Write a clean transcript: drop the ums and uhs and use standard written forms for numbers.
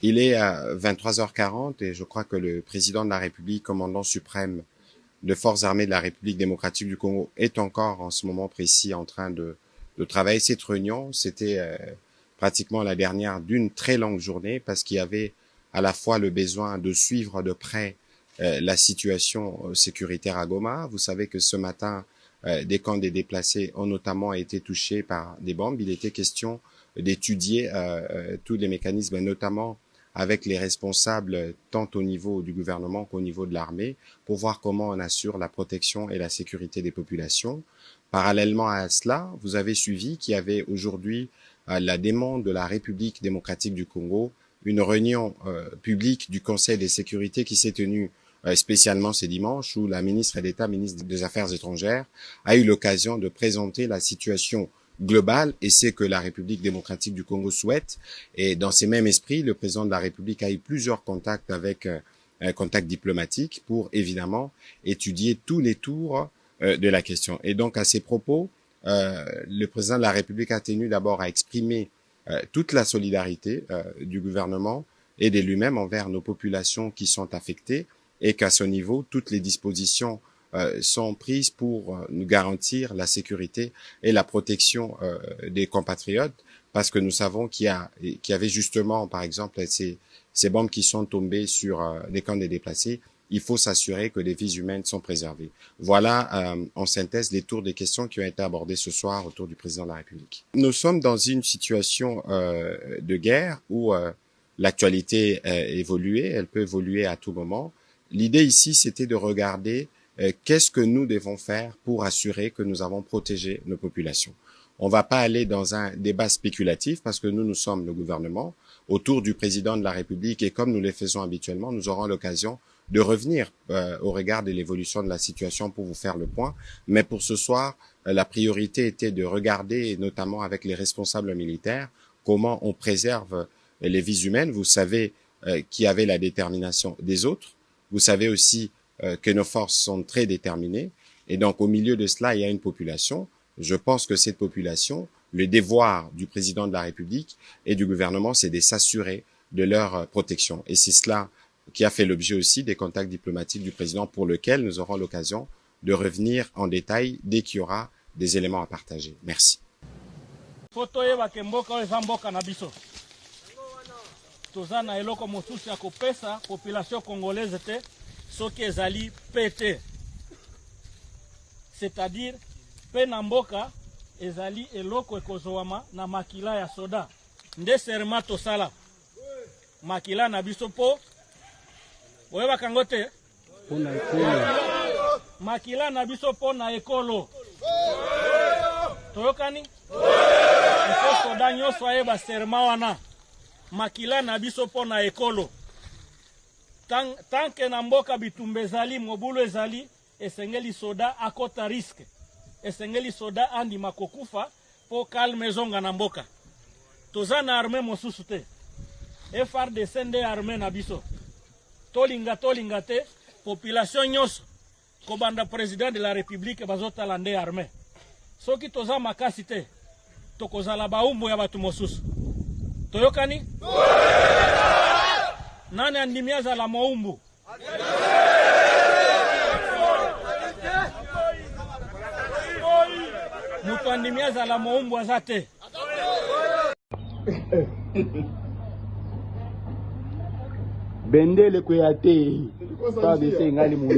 Il est à 23h40 et je crois que le président de la République, commandant suprême de forces armées de la République démocratique du Congo, est encore en ce moment précis en train de travailler. Cette réunion, c'était pratiquement la dernière d'une très longue journée parce qu'il y avait à la fois le besoin de suivre de près la situation sécuritaire à Goma. Vous savez que ce matin, des camps des déplacés ont notamment été touchés par des bombes. Il était question d'étudier tous les mécanismes, notamment avec les responsables tant au niveau du gouvernement qu'au niveau de l'armée, pour voir comment on assure la protection et la sécurité des populations. Parallèlement à cela, vous avez suivi qu'il y avait aujourd'hui, à la demande de la République démocratique du Congo, une réunion publique du Conseil de sécurité qui s'est tenue spécialement ce dimanche, où la ministre d'État, ministre des Affaires étrangères, a eu l'occasion de présenter la situation globale et c'est que la République démocratique du Congo souhaite. Et dans ces mêmes esprits, le président de la République a eu plusieurs contacts avec un contact diplomatique pour évidemment étudier tous les tours de la question. Et donc à ces propos, le président de la République a tenu d'abord à exprimer toute la solidarité du gouvernement et de lui-même envers nos populations qui sont affectées et qu'à ce niveau, toutes les dispositions sont prises pour nous garantir la sécurité et la protection des compatriotes, parce que nous savons qu'il y avait justement, par exemple, ces bombes qui sont tombées sur les camps des déplacés. Il faut s'assurer que les vies humaines sont préservées. Voilà, en synthèse, les tours des questions qui ont été abordées ce soir autour du président de la République. Nous sommes dans une situation de guerre où l'actualité évoluée, elle peut évoluer à tout moment. L'idée ici, c'était de regarder qu'est-ce que nous devons faire pour assurer que nous avons protégé nos populations. On va pas aller dans un débat spéculatif parce que nous sommes le gouvernement autour du président de la République et comme nous le faisons habituellement, nous aurons l'occasion de revenir au regard de l'évolution de la situation pour vous faire le point. Mais pour ce soir, la priorité était de regarder, notamment avec les responsables militaires, comment on préserve les vies humaines. Vous savez qu'il y avait la détermination des autres. Vous savez aussi que nos forces sont très déterminées. Et donc, au milieu de cela, il y a une population. Je pense que cette population, le devoir du président de la République et du gouvernement, c'est de s'assurer de leur protection. Et c'est cela qui a fait l'objet aussi des contacts diplomatiques du président pour lequel nous aurons l'occasion de revenir en détail dès qu'il y aura des éléments à partager. Merci. Toza na eloko mosusu ya kopesa population congolaise te soki ezali pete, c'est-à-dire pe na mboka ezali eloko ekozwama na makila ya soda nde serma tosala makila na biso po oyeba kango te makila na biso po na ekolo toyokani ifo soda nyonso ayeba serma wana makila na biso po na ekolo tanke na mboka bitumba ezali mobulu ezali esengeli soda akota riske esengeli soda andima kokufa po kalme ezonga na mboka toza na arme mosusu te FRDC nde arme na biso tolinga te population nyonso kobanda président de la république bazotala nde arme soki toza makasi te tokozala baumbu ya batu mosusu toyokani nani andimi azala moumbu mutu andimi azala moumbu aza te bendele kuyate pa bese ngali mu